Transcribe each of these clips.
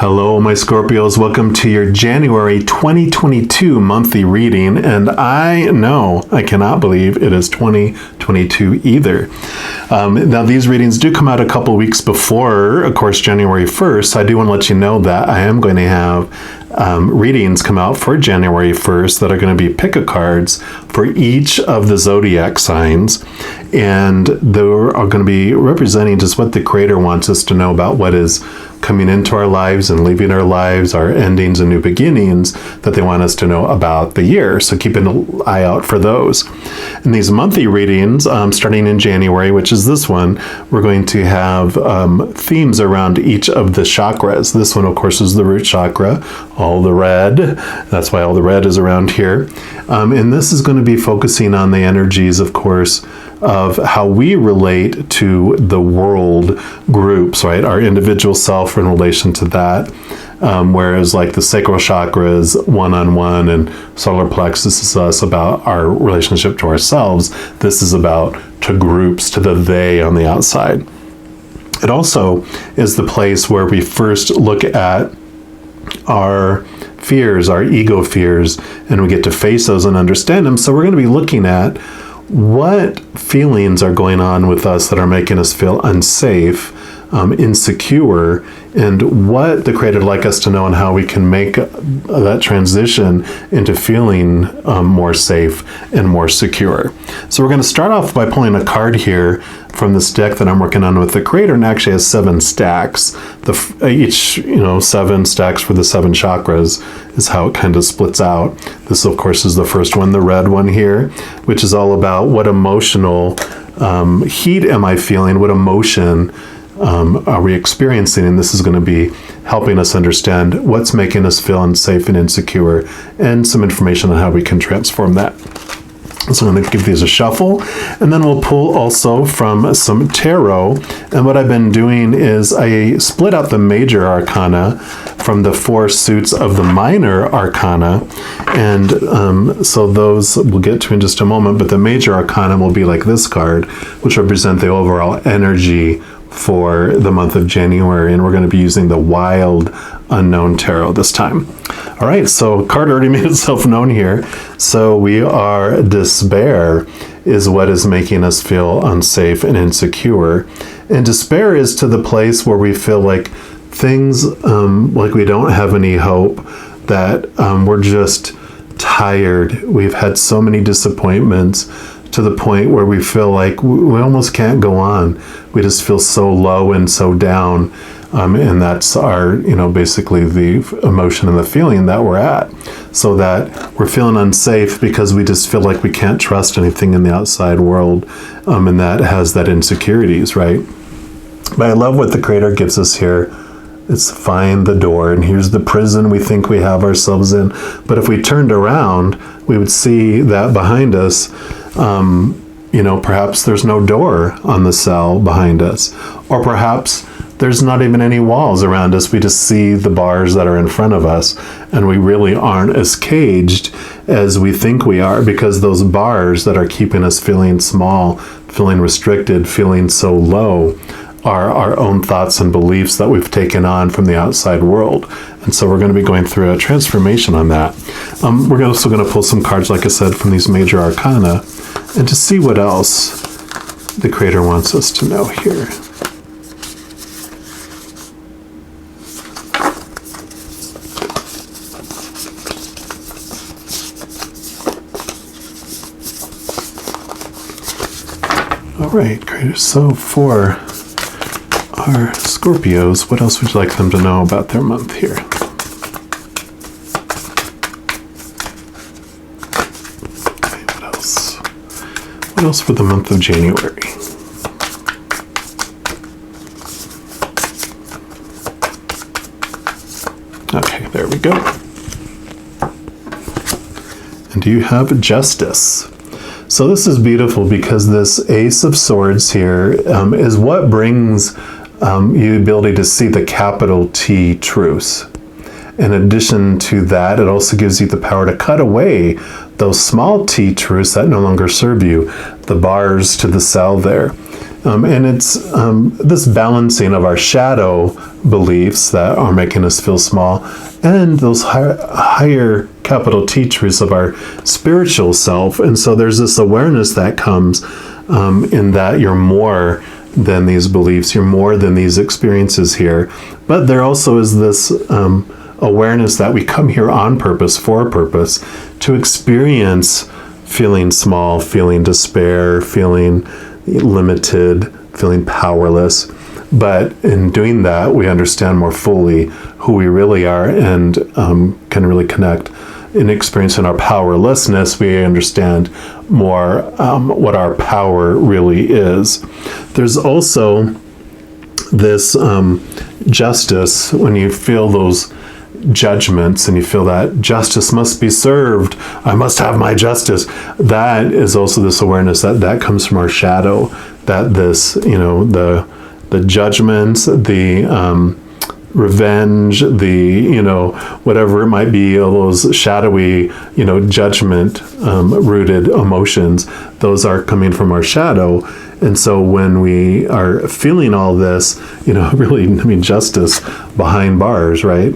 Hello, my Scorpios. Welcome to your January 2022 monthly reading. And I know, I cannot believe it is 2022 either. Now, these readings do come out a couple weeks before, of course, January 1st. I do want to let you know that I am going to have readings come out for January 1st that are going to be pick-a-cards for each of the zodiac signs. And they are going to be representing just what the Creator wants us to know about what is coming into our lives and leaving our lives, our endings and new beginnings that they want us to know about the year. So keep an eye out for those. In these monthly readings, starting in January, which is this one, we're going to have themes around each of the chakras. This one, of course, is the root chakra, all the red. That's why all the red is around here. And this is going to be focusing on the energies, of course, of how we relate to the world groups, right? Our individual self in relation to that. Whereas like the sacral chakra is one-on-one and solar plexus is us about our relationship to ourselves. This is about to groups, to the they on the outside. It also is the place where we first look at our fears, our ego fears, and we get to face those and understand them. So we're going to be looking at what feelings are going on with us that are making us feel unsafe, insecure, and what the Creator would like us to know and how we can make that transition into feeling more safe and more secure. So we're going to start off by pulling a card here from this deck that I'm working on with the Creator, and actually has 7 stacks. Each, 7 stacks for the 7 chakras is how it kind of splits out. This, of course, is the first one, the red one here, which is all about what emotional heat am I feeling, what emotion are we experiencing, and this is going to be helping us understand what's making us feel unsafe and insecure, and some information on how we can transform that. So I'm going to give these a shuffle, and then we'll pull also from some tarot. And what I've been doing is I split out the major arcana from the 4 suits of the minor arcana, and so those we'll get to in just a moment, but the major arcana will be like this card, which represent the overall energy for the month of January, and we're going to be using the Wild Unknown Tarot this time. All right, so card already made itself known here. So we are despair is what is making us feel unsafe and insecure. And despair is to the place where we feel like things, like we don't have any hope, that we're just tired. We've had so many disappointments to the point where we feel like we almost can't go on. We just feel so low and so down. And that's our, basically the emotion and the feeling that we're at. So that we're feeling unsafe because we just feel like we can't trust anything in the outside world. And that has that insecurities, right? But I love what the Creator gives us here. It's find the door, and here's the prison we think we have ourselves in. But if we turned around, we would see that behind us, perhaps there's no door on the cell behind us, or perhaps there's not even any walls around us. We just see the bars that are in front of us, and we really aren't as caged as we think we are, because those bars that are keeping us feeling small, feeling restricted, feeling so low, are our own thoughts and beliefs that we've taken on from the outside world. And so we're going to be going through a transformation on that. We're also going to pull some cards, like I said, from these major arcana, and to see what else the Creator wants us to know here. All right, Creator. So for our Scorpios, what else would you like them to know about their month here? Okay, what else? What else for the month of January? Okay, there we go. And do you have Justice? So this is beautiful because this Ace of Swords here is what brings you the ability to see the capital T truths. In addition to that, it also gives you the power to cut away those small t truths that no longer serve you, the bars to the cell there. And it's this balancing of our shadow beliefs that are making us feel small and those higher capital T truths of our spiritual self. And so there's this awareness that comes in that you're more than these beliefs, you're more than these experiences here. But there also is this awareness that we come here on purpose, for a purpose, to experience feeling small, feeling despair, feeling limited, feeling powerless. But in doing that, we understand more fully who we really are and can really connect. In experiencing our powerlessness, we understand more what our power really is. There's also this justice when you feel those judgments and you feel that justice must be served. I must have my justice. That is also this awareness that comes from our shadow, that this, the judgments, the revenge, the, whatever it might be, all those shadowy, judgment rooted emotions, those are coming from our shadow. And so when we are feeling all this, really, justice behind bars, right?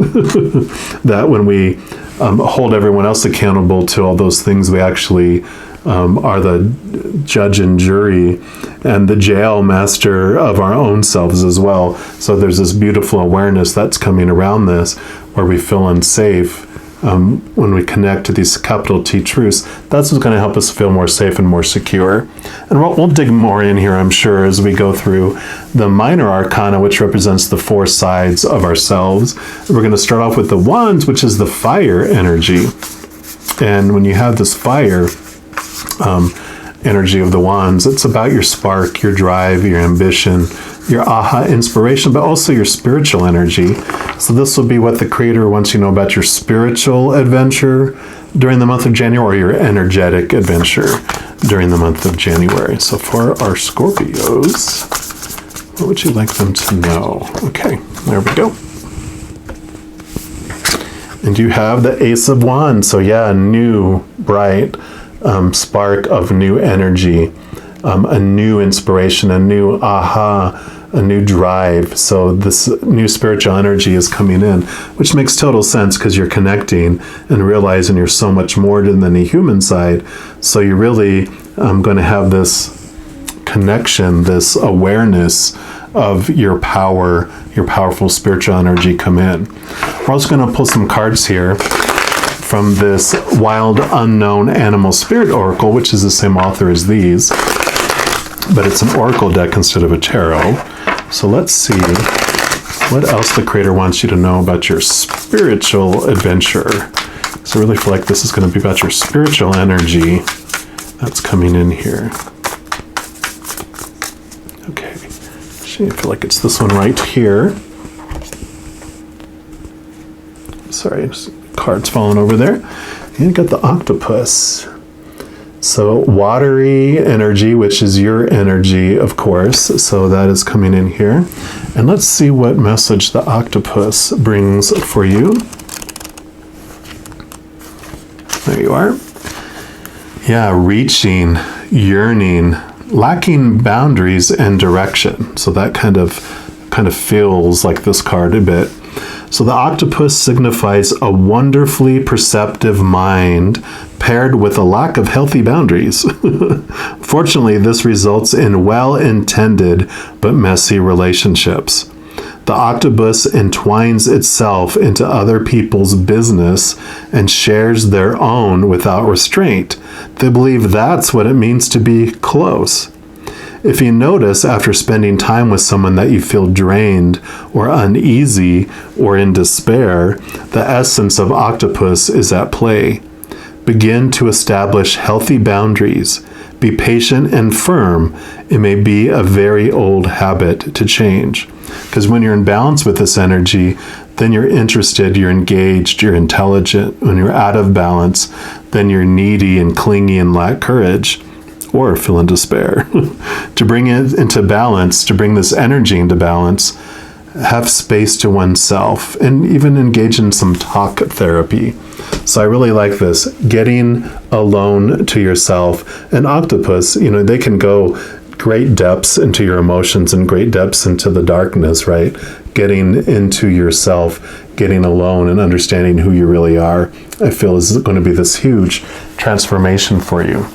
That when we hold everyone else accountable to all those things, we actually are the judge and jury and the jail master of our own selves as well. So there's this beautiful awareness that's coming around this where we feel unsafe. When we connect to these capital T truths, that's what's going to help us feel more safe and more secure. And we'll dig more in here, I'm sure, as we go through the minor arcana, which represents the four sides of ourselves. We're going to start off with the wands, which is the fire energy. And when you have this fire energy of the wands, it's about your spark, your drive, your ambition, your aha inspiration, but also your spiritual energy. So this will be what the creator wants you to know about your spiritual adventure during the month of January, or your energetic adventure during the month of January. So for our Scorpios, what would you like them to know? Okay, there we go. And you have the Ace of Wands. So yeah, a new, bright spark of new energy, a new inspiration, a new aha, a new drive. So this new spiritual energy is coming in, which makes total sense because you're connecting and realizing you're so much more than the human side. So you're really going to have this connection, this awareness of your power, your powerful spiritual energy come in. We're also going to pull some cards here from this Wild Unknown Animal Spirit Oracle, which is the same author as these, but it's an oracle deck instead of a tarot. So let's see what else the creator wants you to know about your spiritual adventure. So I really feel like this is going to be about your spiritual energy that's coming in here. Okay, I feel like it's this one right here. Sorry, cards falling over there. And you got the octopus. So watery energy, which is your energy, of course. So that is coming in here. And let's see what message the octopus brings for you. There you are. Yeah, reaching, yearning, lacking boundaries and direction. So that kind of feels like this card a bit. So the octopus signifies a wonderfully perceptive mind paired with a lack of healthy boundaries. Fortunately, this results in well-intended but messy relationships. The octopus entwines itself into other people's business and shares their own without restraint. They believe that's what it means to be close. If you notice after spending time with someone that you feel drained or uneasy or in despair, the essence of octopus is at play. Begin to establish healthy boundaries. Be patient and firm. It may be a very old habit to change. Because when you're in balance with this energy, then you're interested, you're engaged, you're intelligent. When you're out of balance, then you're needy and clingy and lack courage, or feel in despair. To bring it into balance, to bring this energy into balance, have space to oneself and even engage in some talk therapy. So I really like this, getting alone to yourself. An octopus, they can go great depths into your emotions and great depths into the darkness, right? Getting into yourself, getting alone and understanding who you really are, I feel is going to be this huge transformation for you.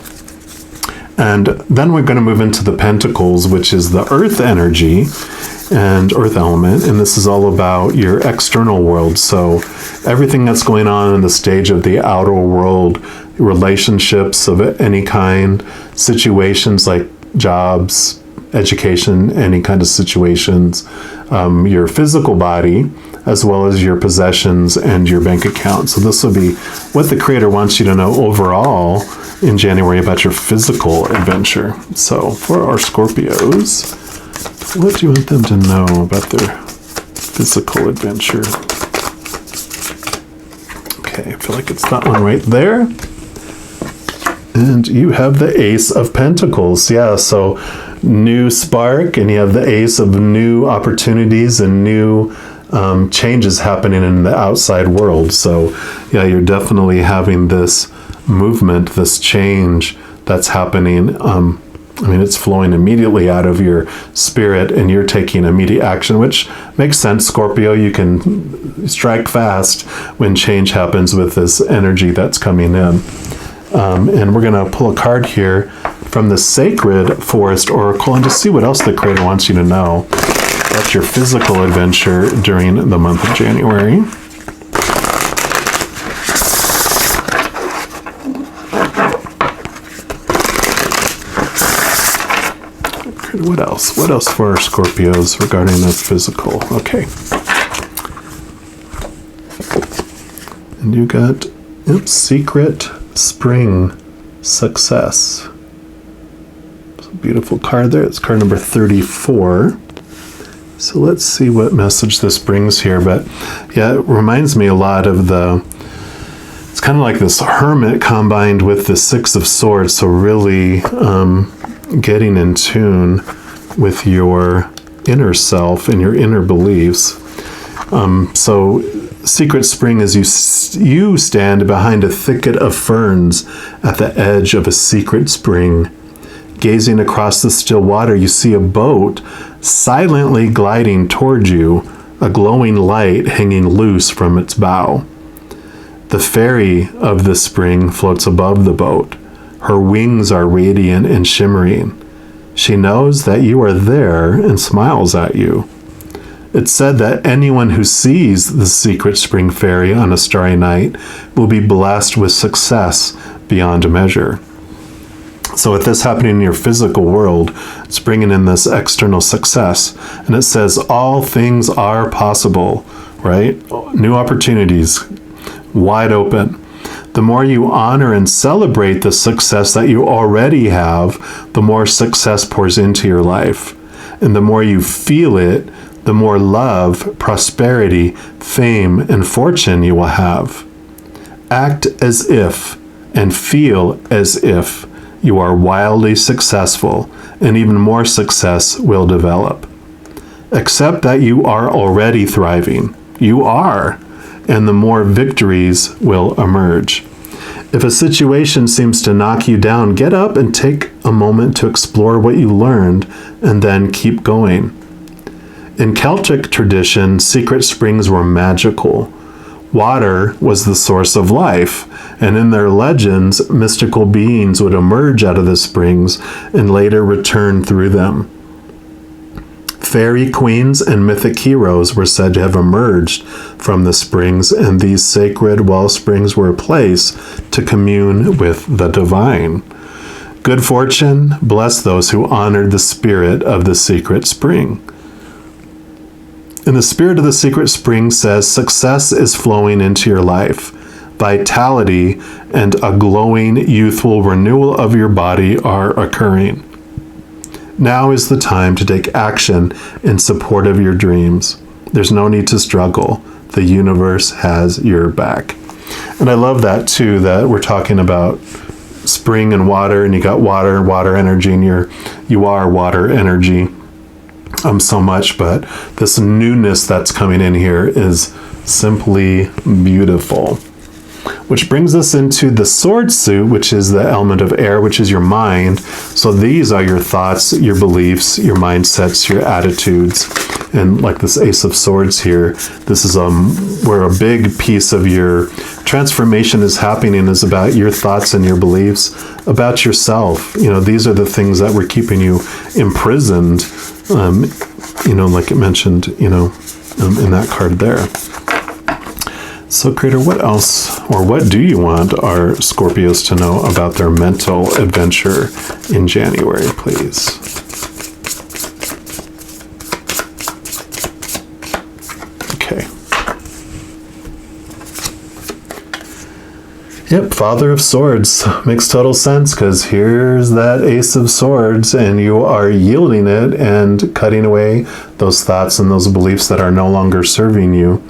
And then we're going to move into the Pentacles, which is the earth energy and earth element. And this is all about your external world. So everything that's going on in the stage of the outer world, relationships of any kind, situations like jobs, education, any kind of situations, your physical body, as well as your possessions and your bank account. So this will be what the Creator wants you to know overall in January about your physical adventure. So for our Scorpios, what do you want them to know about their physical adventure? Okay, I feel like it's that one right there. And you have the Ace of Pentacles. Yeah, so new spark, and you have the Ace of new opportunities and new changes happening in the outside world. So yeah, you're definitely having this movement, this change that's happening. I mean, it's flowing immediately out of your spirit and you're taking immediate action, which makes sense, Scorpio. You can strike fast when change happens with this energy that's coming in. And we're going to pull a card here from the Sacred Forest Oracle and just see what else the Creator wants you to know about your physical adventure during the month of January. What else? What else for our Scorpios regarding the physical? Okay. And you got Secret Spring Success. It's a beautiful card there. It's card number 34. So let's see what message this brings here. But yeah, it reminds me a lot of it's kind of like this Hermit combined with the Six of Swords. So really getting in tune with your inner self and your inner beliefs. So Secret Spring is you stand behind a thicket of ferns at the edge of a secret spring. Gazing across the still water, you see a boat silently gliding toward you, a glowing light hanging loose from its bow. The fairy of the spring floats above the boat. Her wings are radiant and shimmering. She knows that you are there and smiles at you. It's said that anyone who sees the secret spring fairy on a starry night will be blessed with success beyond measure. So with this happening in your physical world, it's bringing in this external success. And it says all things are possible, right? New opportunities, wide open. The more you honor and celebrate the success that you already have, the more success pours into your life. And the more you feel it, the more love, prosperity, fame, and fortune you will have. Act as if and feel as if you are wildly successful, and even more success will develop. Accept that you are already thriving. You are. And the more victories will emerge. If a situation seems to knock you down, get up and take a moment to explore what you learned and then keep going. In Celtic tradition, secret springs were magical. Water was the source of life, and in their legends, mystical beings would emerge out of the springs and later return through them. Fairy queens and mythic heroes were said to have emerged from the springs, and these sacred well springs were a place to commune with the divine. Good fortune bless those who honored the spirit of the secret spring. And the spirit of the secret spring says success is flowing into your life. Vitality and a glowing, youthful renewal of your body are occurring. Now is the time to take action in support of your dreams. There's no need to struggle. The universe has your back. And I love that too, that we're talking about spring and water, and you got water energy, and you are water energy so much, but this newness that's coming in here is simply beautiful. which brings us into the sword suit, which is the element of air, which is your mind. So these are your thoughts, your beliefs, your mindsets, your attitudes. And like this Ace of Swords here, this is where a big piece of your transformation is happening, is about your thoughts and your beliefs about yourself. These are the things that were keeping you imprisoned, like it mentioned, in that card there. So, Creator, what else, or what do you want our Scorpios to know about their mental adventure in January, please? Okay. Yep, Father of Swords makes total sense, because here's that Ace of Swords, and you are yielding it and cutting away those thoughts and those beliefs that are no longer serving you.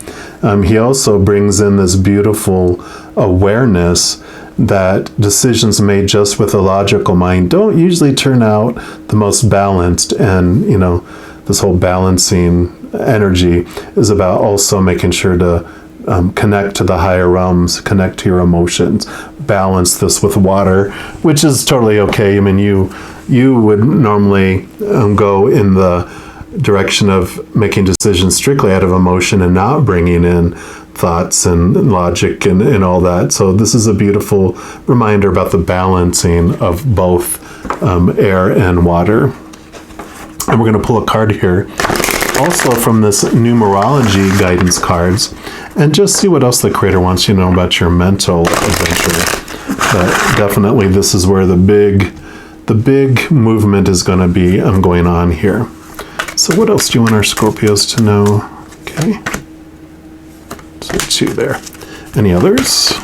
He also brings in this beautiful awareness that decisions made just with a logical mind don't usually turn out the most balanced. And, this whole balancing energy is about also making sure to connect to the higher realms, connect to your emotions, balance this with water, which is totally okay. I mean, you would normally go in the direction of making decisions strictly out of emotion and not bringing in thoughts and logic and all that. So this is a beautiful reminder about the balancing of both air and water. And we're going to pull a card here also from this numerology guidance cards, and just see what else the Creator wants you to know about your mental adventure. But definitely this is where the big movement is going to be going on here. So what else do you want our Scorpios to know? Okay. So 2 there. Any others?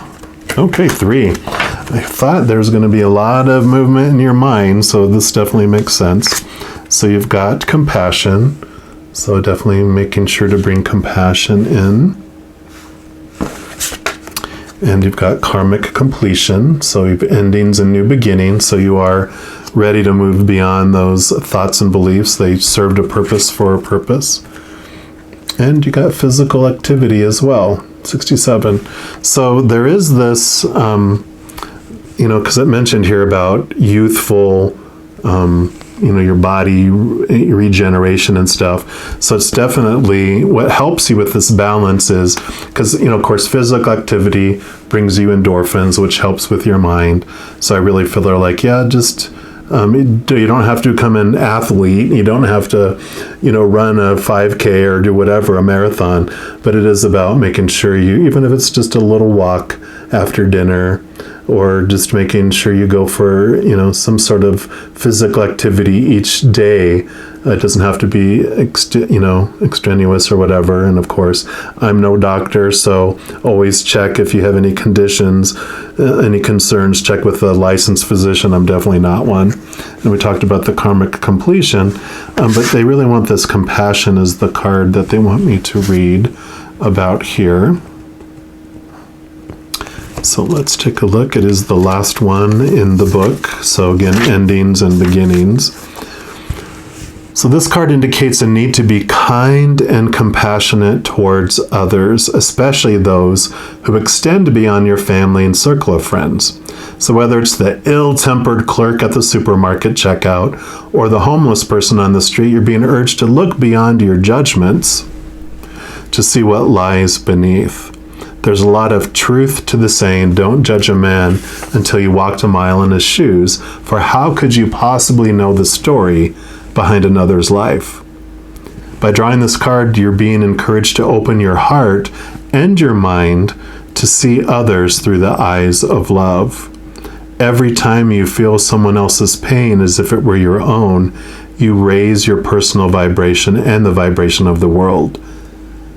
Okay, 3. I thought there was going to be a lot of movement in your mind, so this definitely makes sense. So you've got compassion. So definitely making sure to bring compassion in. And you've got karmic completion. So you've endings and new beginnings. So you are ready to move beyond those thoughts and beliefs. They served a purpose for a purpose. And you got physical activity as well, 67. So there is this, because it mentioned here about youthful, your body regeneration and stuff. So it's definitely what helps you with this balance is because, of course, physical activity brings you endorphins, which helps with your mind. So I really feel they're like, just you don't have to become an athlete. You don't have to, run a 5K or do whatever, a marathon. But it is about making sure you, even if it's just a little walk after dinner, or just making sure you go for, some sort of physical activity each day. It doesn't have to be, extraneous or whatever. And of course, I'm no doctor, so always check if you have any conditions, any concerns, check with a licensed physician. I'm definitely not one. And we talked about the karmic completion, but they really want this compassion as the card that they want me to read about here. So let's take a look. It is the last one in the book. So again, endings and beginnings. So this card indicates a need to be kind and compassionate towards others, especially those who extend beyond your family and circle of friends. So whether it's the ill-tempered clerk at the supermarket checkout or the homeless person on the street, you're being urged to look beyond your judgments to see what lies beneath. There's a lot of truth to the saying, don't judge a man until you walked a mile in his shoes, for how could you possibly know the story behind another's life? By drawing this card, you're being encouraged to open your heart and your mind to see others through the eyes of love. Every time you feel someone else's pain as if it were your own, you raise your personal vibration and the vibration of the world.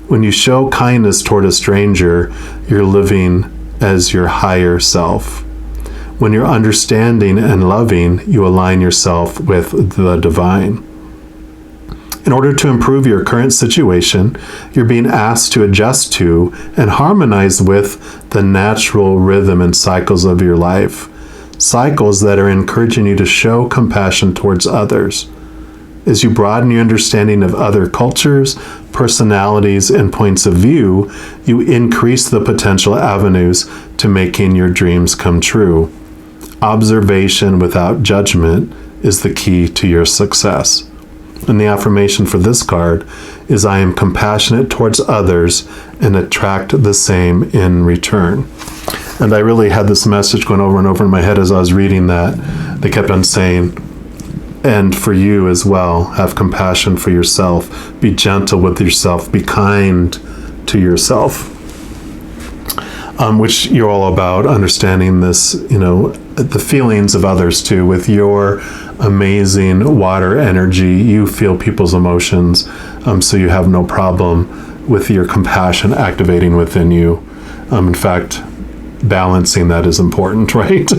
When you show kindness toward a stranger, you're living as your higher self. When you're understanding and loving, you align yourself with the divine. In order to improve your current situation, you're being asked to adjust to and harmonize with the natural rhythm and cycles of your life. Cycles that are encouraging you to show compassion towards others. As you broaden your understanding of other cultures, personalities, and points of view, you increase the potential avenues to making your dreams come true. Observation without judgment is the key to your success. And the affirmation for this card is, I am compassionate towards others and attract the same in return. And I really had this message going over and over in my head as I was reading that. They kept on saying, and for you as well, have compassion for yourself. Be gentle with yourself. Be kind to yourself. Which you're all about understanding this, the feelings of others too. With your amazing water energy, you feel people's emotions, so you have no problem with your compassion activating within you. In fact, balancing that is important, right?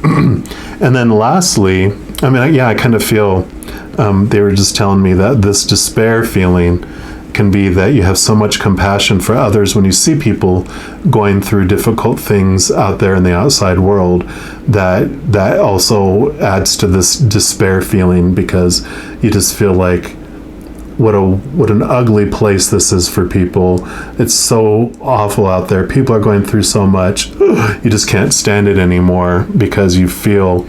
And then lastly, I kind of feel, they were just telling me that this despair feeling can be that you have so much compassion for others when you see people going through difficult things out there in the outside world, that also adds to this despair feeling, because you just feel like what an ugly place this is for people. It's so awful out there. People are going through so much. You just can't stand it anymore because you feel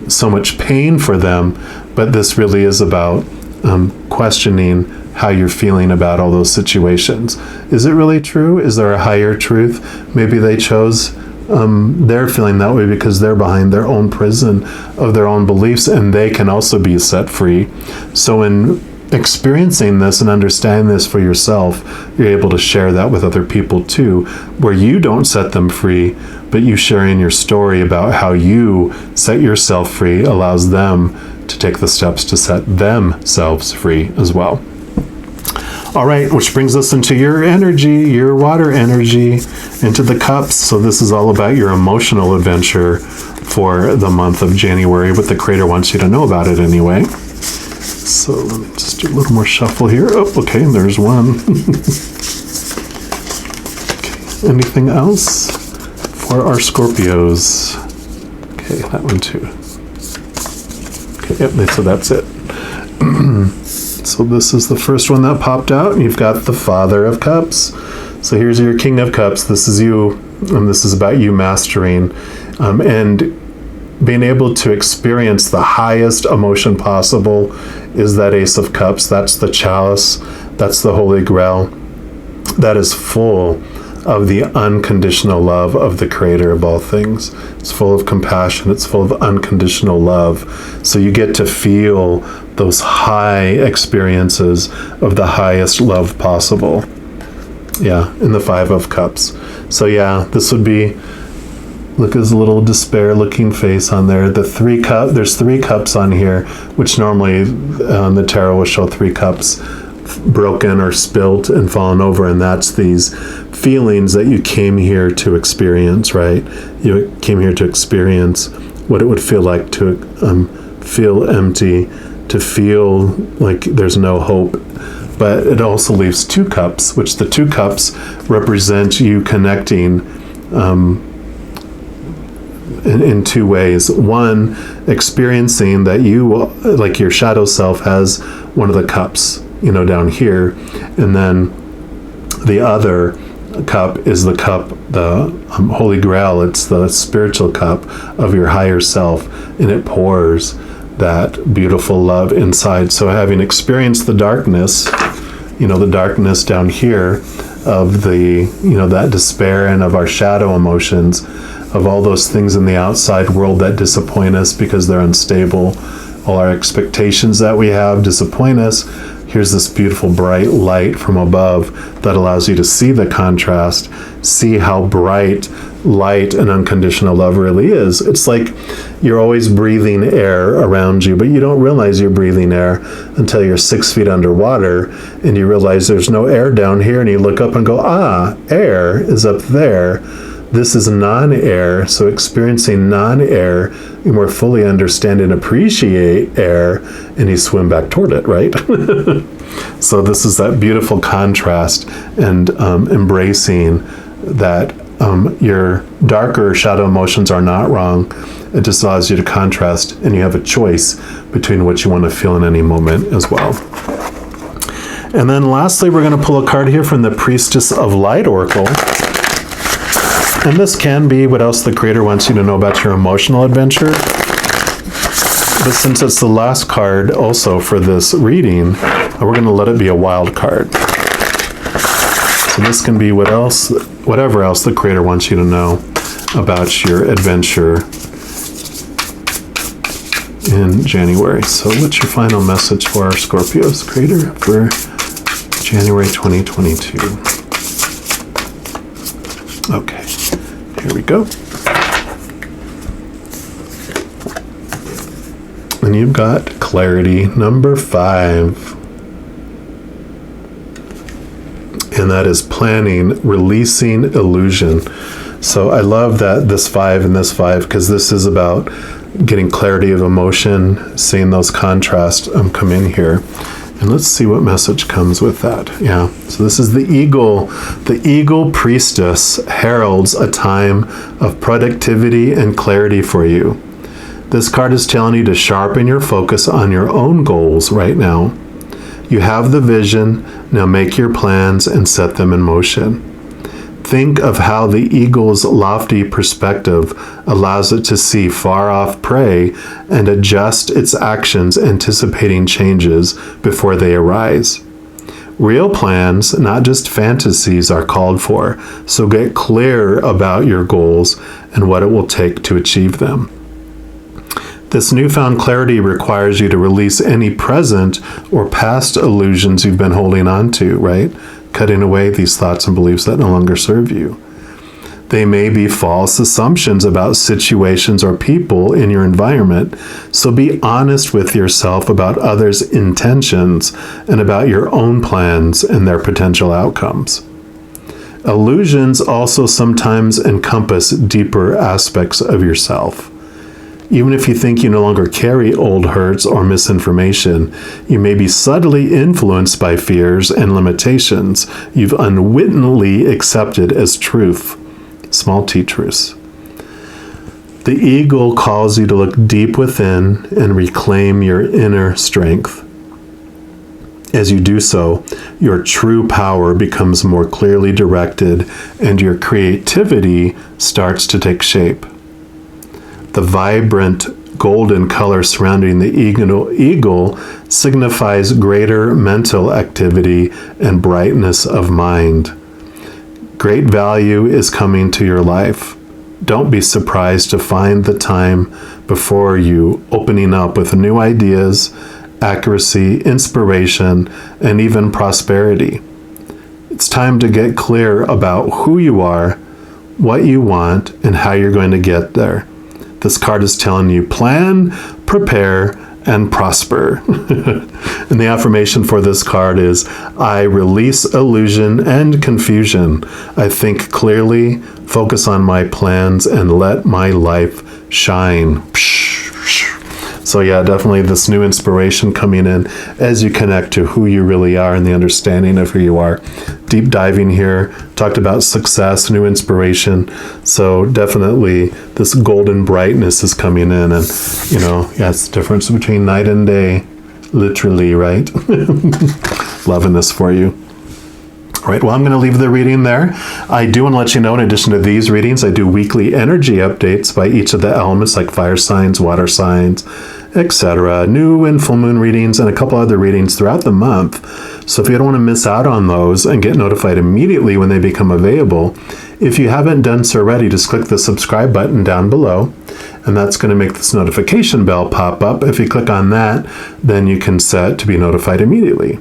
so much pain for them. But this really is about questioning how you're feeling about all those situations. Is it really true? Is there a higher truth? Maybe they chose they're feeling that way because they're behind their own prison of their own beliefs, and they can also be set free. So in experiencing this and understanding this for yourself, you're able to share that with other people too, where you don't set them free, but you sharing your story about how you set yourself free allows them to take the steps to set themselves free as well. All right, which brings us into your energy, your water energy, into the cups. So this is all about your emotional adventure for the month of January, but the Creator wants you to know about it anyway. So let me just do a little more shuffle here. Oh, okay, there's one. Okay, anything else for our Scorpios? Okay, that one too. Okay, yep, so that's it. So this is the first one that popped out. You've got the Father of Cups. So here's your King of Cups. This is you, and this is about you mastering and being able to experience the highest emotion possible is that Ace of Cups. That's the chalice. That's the Holy Grail. That is full of the unconditional love of the Creator of all things. It's full of compassion. It's full of unconditional love. So you get to feel those high experiences of the highest love possible. Yeah, in the Five of Cups. So yeah, this would be, look, there's a little despair looking face on there. There's 3 cups on here, which normally the tarot will show 3 cups broken or spilt and fallen over, and that's these feelings that you came here to experience, right? You came here to experience what it would feel like to feel empty, to feel like there's no hope. But it also leaves 2 cups, which the 2 cups represent you connecting in 2 ways. One, experiencing that you, like your shadow self, has one of the cups, down here. And then the other cup is the cup, the Holy Grail. It's the spiritual cup of your higher self, and it pours that beautiful love inside. So having experienced the darkness, the darkness down here of the, that despair and of our shadow emotions, of all those things in the outside world that disappoint us because they're unstable, all our expectations that we have disappoint us. Here's this beautiful bright light from above that allows you to see the contrast, see how bright light and unconditional love really is. It's like you're always breathing air around you, but you don't realize you're breathing air until you're 6 feet underwater and you realize there's no air down here, and you look up and go, air is up there. This is non-air. So experiencing non-air, you more fully understand and appreciate air, and you swim back toward it, right? So this is that beautiful contrast and embracing that your darker shadow emotions are not wrong. It just allows you to contrast, and you have a choice between what you want to feel in any moment as well. And then lastly, we're going to pull a card here from the Priestess of Light Oracle. And this can be what else the Creator wants you to know about your emotional adventure. But since it's the last card also for this reading, we're going to let it be a wild card. So this can be whatever else the Creator wants you to know about your adventure in January. So what's your final message for our Scorpios, Creator, for January 2022? Okay, here we go. And you've got clarity, number 5. And that is planning, releasing illusion. So I love that this 5 and this 5, because this is about getting clarity of emotion, seeing those contrasts come in here. And let's see what message comes with that. Yeah, so this is the eagle. The eagle priestess heralds a time of productivity and clarity for you. This card is telling you to sharpen your focus on your own goals right now. You have the vision, now make your plans and set them in motion. Think of how the eagle's lofty perspective allows it to see far off prey and adjust its actions, anticipating changes before they arise. Real plans, not just fantasies, are called for, so get clear about your goals and what it will take to achieve them. This newfound clarity requires you to release any present or past illusions you've been holding on to, right? Cutting away these thoughts and beliefs that no longer serve you. They may be false assumptions about situations or people in your environment, so be honest with yourself about others' intentions and about your own plans and their potential outcomes. Illusions also sometimes encompass deeper aspects of yourself. Even if you think you no longer carry old hurts or misinformation, you may be subtly influenced by fears and limitations you've unwittingly accepted as truth. Small t truths. The eagle calls you to look deep within and reclaim your inner strength. As you do so, your true power becomes more clearly directed and your creativity starts to take shape. The vibrant golden color surrounding the eagle signifies greater mental activity and brightness of mind. Great value is coming to your life. Don't be surprised to find the time before you opening up with new ideas, accuracy, inspiration, and even prosperity. It's time to get clear about who you are, what you want, and how you're going to get there. This card is telling you plan, prepare, and prosper. And the affirmation for this card is, I release illusion and confusion. I think clearly, focus on my plans, and let my life shine. So yeah, definitely this new inspiration coming in as you connect to who you really are and the understanding of who you are. Deep diving here, talked about success, new inspiration. So definitely this golden brightness is coming in, and it's the difference between night and day, literally, right? Loving this for you. All right, well, I'm going to leave the reading there. I do want to let you know, in addition to these readings, I do weekly energy updates by each of the elements, like fire signs, water signs, etc. New and full moon readings, and a couple other readings throughout the month. So if you don't want to miss out on those and get notified immediately when they become available, if you haven't done so already, just click the subscribe button down below, and that's going to make this notification bell pop up. If you click on that, then you can set to be notified immediately.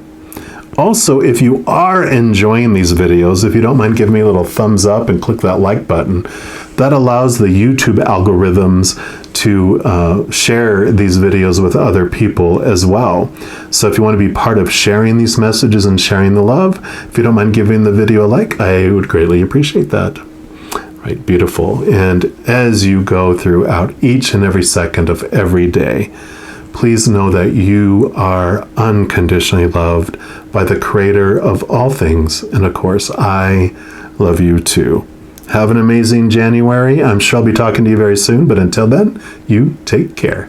Also, if you are enjoying these videos, if you don't mind giving me a little thumbs up and click that like button, that allows the YouTube algorithms to share these videos with other people as well. So if you want to be part of sharing these messages and sharing the love, if you don't mind giving the video a like, I would greatly appreciate that. Right, beautiful. And as you go throughout each and every second of every day, please know that you are unconditionally loved by the Creator of all things. And of course, I love you too. Have an amazing January. I'm sure I'll be talking to you very soon, but until then, you take care.